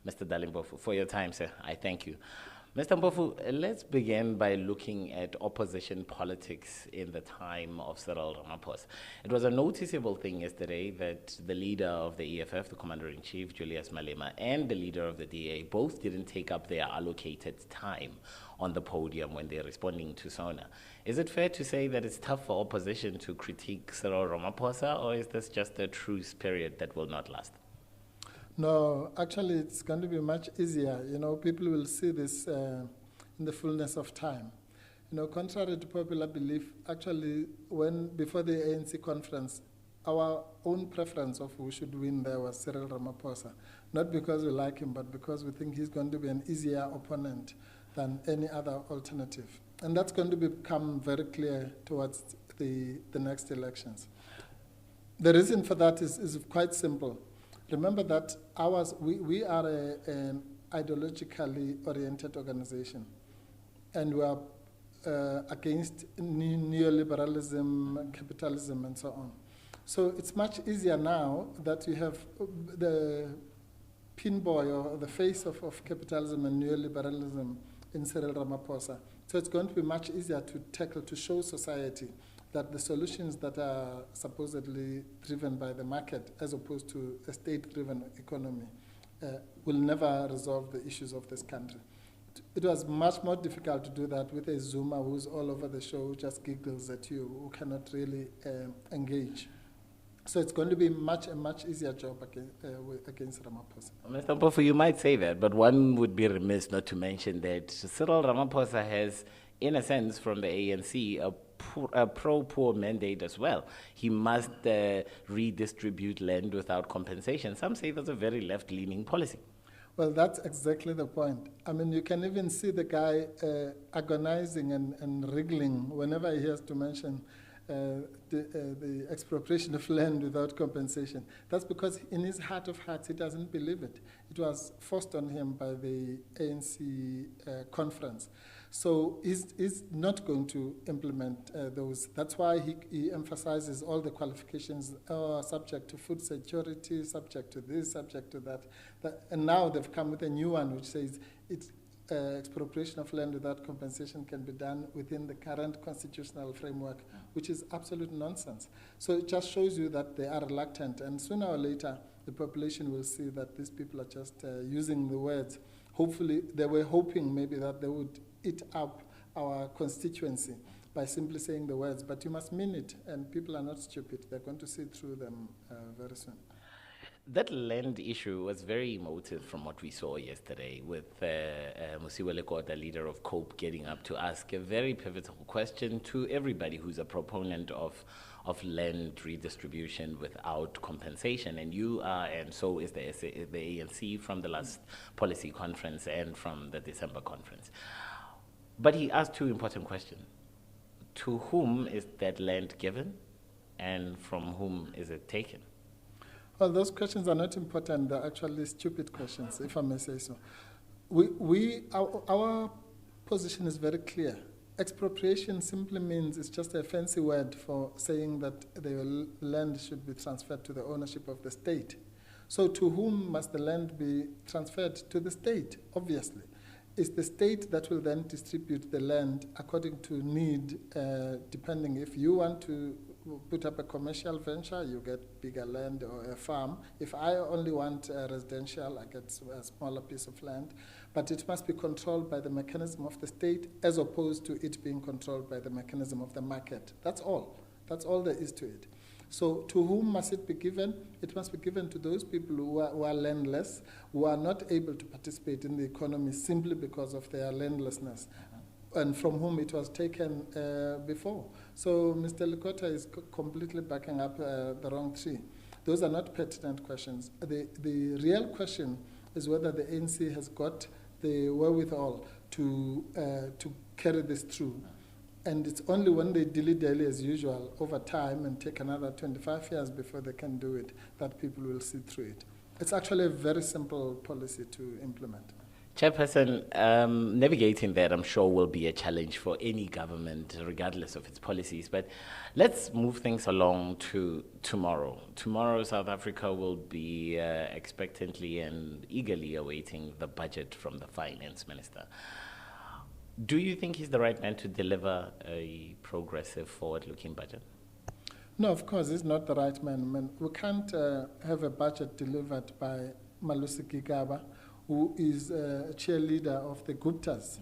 Mr. Dali Mpofu, for your time, sir. I thank you. Mr. Mpofu, let's begin by looking at opposition politics in the time of Cyri Ramaphosa. It was a noticeable thing yesterday that the leader of the EFF, the Commander-in-Chief, Julius Malema, and the leader of the DA both didn't take up their allocated time on the podium when they're responding to SONA. Is it fair to say that it's tough for opposition to critique Cyri Ramaphosa, or is this just a truce period that will not last? No, actually, it's going to be much easier. People will see this in the fullness of time. Contrary to popular belief, actually, before the ANC conference, our own preference of who should win there was Cyri Ramaphosa. Not because we like him, but because we think he's going to be an easier opponent than any other alternative. And that's going to become very clear towards the next elections. The reason for that is quite simple. Remember that we are an ideologically oriented organization, and we are against neoliberalism, capitalism, and so on. So it's much easier now that you have the pinboy or the face of capitalism and neoliberalism in Cyri Ramaphosa. So it's going to be much easier to tackle, to show society that the solutions that are supposedly driven by the market as opposed to a state-driven economy will never resolve the issues of this country. It was much more difficult to do that with a Zoomer who's all over the show, who just giggles at you, who cannot really engage. So it's going to be a much easier job against Ramaphosa. Mr. Mpofu, you might say that, but one would be remiss not to mention that Cyri Ramaphosa has, in a sense, from the ANC, a pro-poor mandate as well. He must redistribute land without compensation. Some say that's a very left-leaning policy. Well, that's exactly the point. I mean, you can even see the guy agonizing and wriggling whenever he has to mention the expropriation of land without compensation. That's because in his heart of hearts, he doesn't believe it. It was forced on him by the ANC conference. So he's not going to implement those. That's why he emphasizes all the qualifications subject to food security, subject to this, subject to that. And now they've come with a new one which says it's expropriation of land without compensation can be done within the current constitutional framework, which is absolute nonsense. So it just shows you that they are reluctant, and sooner or later the population will see that these people are just using the words. Hopefully, they were hoping maybe that they would eat up our constituency by simply saying the words, but you must mean it, and people are not stupid. They're going to see through them very soon. That land issue was very emotive from what we saw yesterday with Musiwe Lekota, leader of COPE, getting up to ask a very pivotal question to everybody who's a proponent of land redistribution without compensation. And you are, and so is the ANC from the last policy conference and from the December conference. But he asked two important questions. To whom is that land given, and from whom is it taken? Well, those questions are not important. They're actually stupid questions, if I may say so. Our position is very clear. Expropriation simply means it's just a fancy word for saying that the land should be transferred to the ownership of the state. So to whom must the land be transferred? To the state, obviously. It's the state that will then distribute the land according to need, depending if you want to put up a commercial venture, you get bigger land or a farm. If I only want residential, I get a smaller piece of land. But it must be controlled by the mechanism of the state as opposed to it being controlled by the mechanism of the market. That's all. That's all there is to it. So to whom must it be given? It must be given to those people who are landless, who are not able to participate in the economy simply because of their landlessness, and from whom it was taken before. So Mr. Lekota is completely backing up the wrong tree. Those are not pertinent questions. The real question is whether the ANC has got the wherewithal to carry this through. And it's only when they dilly-dally as usual over time and take another 25 years before they can do it that people will see through it. It's actually a very simple policy to implement. Chairperson, navigating that, I'm sure, will be a challenge for any government, regardless of its policies. But let's move things along to tomorrow. Tomorrow, South Africa will be expectantly and eagerly awaiting the budget from the finance minister. Do you think he's the right man to deliver a progressive, forward-looking budget? No, of course, he's not the right man. I mean, we can't have a budget delivered by Malusi Gigaba, who is a cheerleader of the Guptas.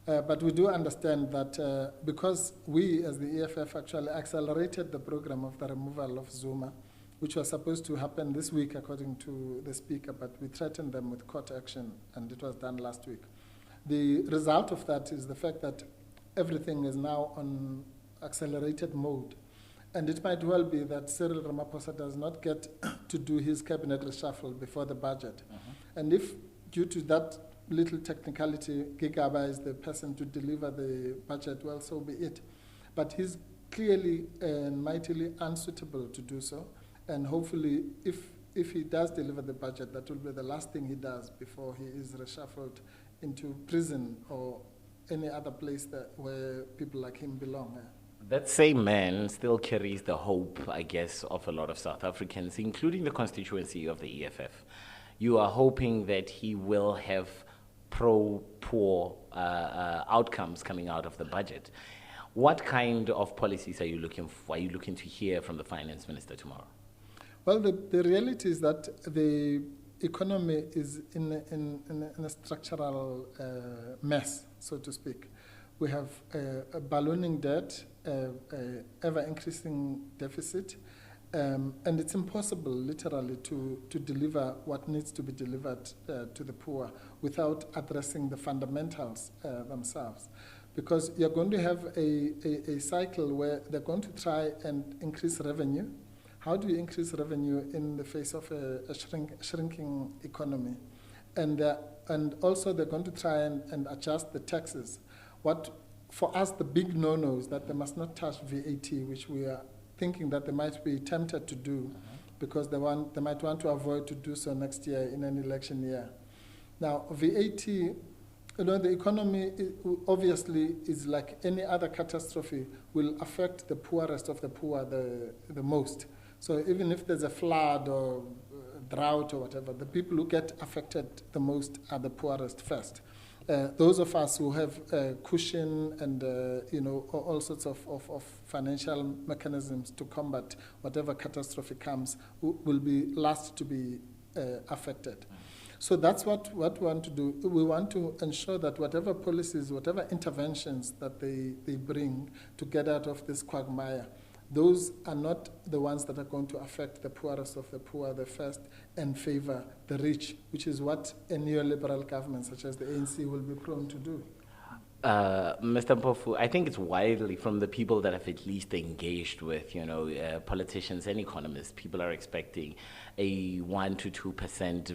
But we do understand that because we, as the EFF, actually accelerated the program of the removal of Zuma, which was supposed to happen this week, according to the speaker, but we threatened them with court action, and it was done last week. The result of that is the fact that everything is now on accelerated mode. And it might well be that Cyri Ramaphosa does not get to do his cabinet reshuffle before the budget. And if, due to that little technicality, Gigaba is the person to deliver the budget, well, so be it. But he's clearly and mightily unsuitable to do so. And hopefully, if he does deliver the budget, that will be the last thing he does before he is reshuffled into prison or any other place where people like him belong. That same man still carries the hope, I guess, of a lot of South Africans, including the constituency of the EFF. You are hoping that he will have pro-poor outcomes coming out of the budget. What kind of policies are you looking for? Are you looking to hear from the finance minister tomorrow? Well, the reality is that the economy is in a structural mess, so to speak. We have a ballooning debt, ever-increasing deficit, and it's impossible, literally, to deliver what needs to be delivered to the poor without addressing the fundamentals themselves. Because you're going to have a cycle where they're going to try and increase revenue. How do you increase revenue in the face of a shrinking economy? And also they're going to try and adjust the taxes. What, for us, the big no-no is that they must not touch VAT, which we are thinking that they might be tempted to do because they might want to avoid to do so next year in an election year. Now, VAT, the economy obviously is like any other catastrophe, will affect the poorest of the poor the most. So even if there's a flood or drought or whatever, the people who get affected the most are the poorest first. Those of us who have cushion and all sorts of financial mechanisms to combat whatever catastrophe comes will be last to be affected. So that's what we want to do. We want to ensure that whatever policies, whatever interventions that they bring to get out of this quagmire, those are not the ones that are going to affect the poorest of the poor the first and favor the rich, which is what a neoliberal government such as the ANC will be prone to do. Mr. Mpofu, I think it's widely from the people that have at least engaged with, politicians and economists, people are expecting a 1 to 2%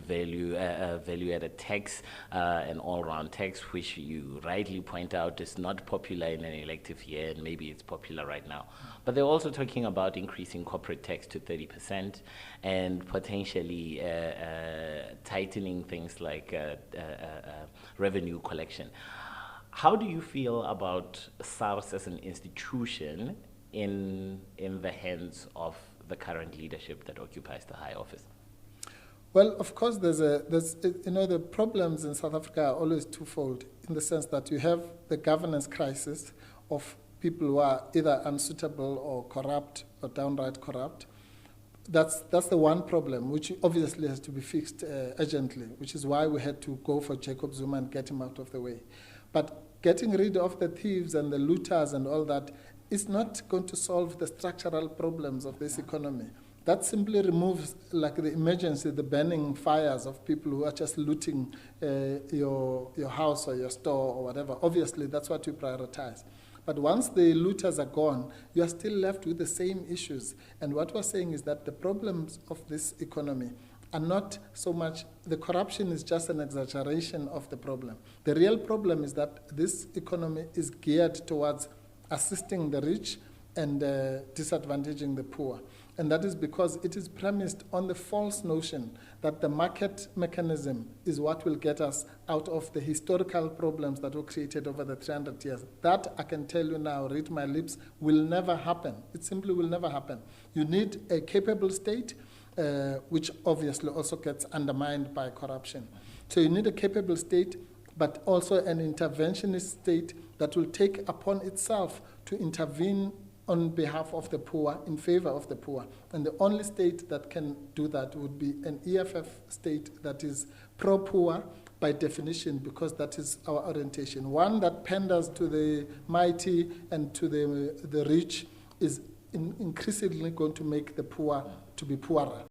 value-added tax, an all-round tax, which you rightly point out is not popular in an elective year, and maybe it's popular right now. But they're also talking about increasing corporate tax to 30% and potentially tightening things like revenue collection. How do you feel about SARS as an institution in the hands of the current leadership that occupies the high office? Well, of course, the problems in South Africa are always twofold, in the sense that you have the governance crisis of people who are either unsuitable or corrupt or downright corrupt. That's the one problem, which obviously has to be fixed urgently, which is why we had to go for Jacob Zuma and get him out of the way. But getting rid of the thieves and the looters and all that is not going to solve the structural problems of this economy. That simply removes, like the emergency, the burning fires of people who are just looting your house or your store or whatever. Obviously, that's what you prioritize. But once the looters are gone, you are still left with the same issues. And what we're saying is that the problems of this economy are not so much, the corruption is just an exaggeration of the problem. The real problem is that this economy is geared towards assisting the rich and disadvantaging the poor. And that is because it is premised on the false notion that the market mechanism is what will get us out of the historical problems that were created over the 300 years. That, I can tell you now, read my lips, will never happen. It simply will never happen. You need a capable state, which obviously also gets undermined by corruption. So you need a capable state, but also an interventionist state that will take upon itself to intervene on behalf of the poor, in favor of the poor. And the only state that can do that would be an EFF state that is pro-poor by definition, because that is our orientation. One that panders to the mighty and to the rich is increasingly going to make the poor to be poorer.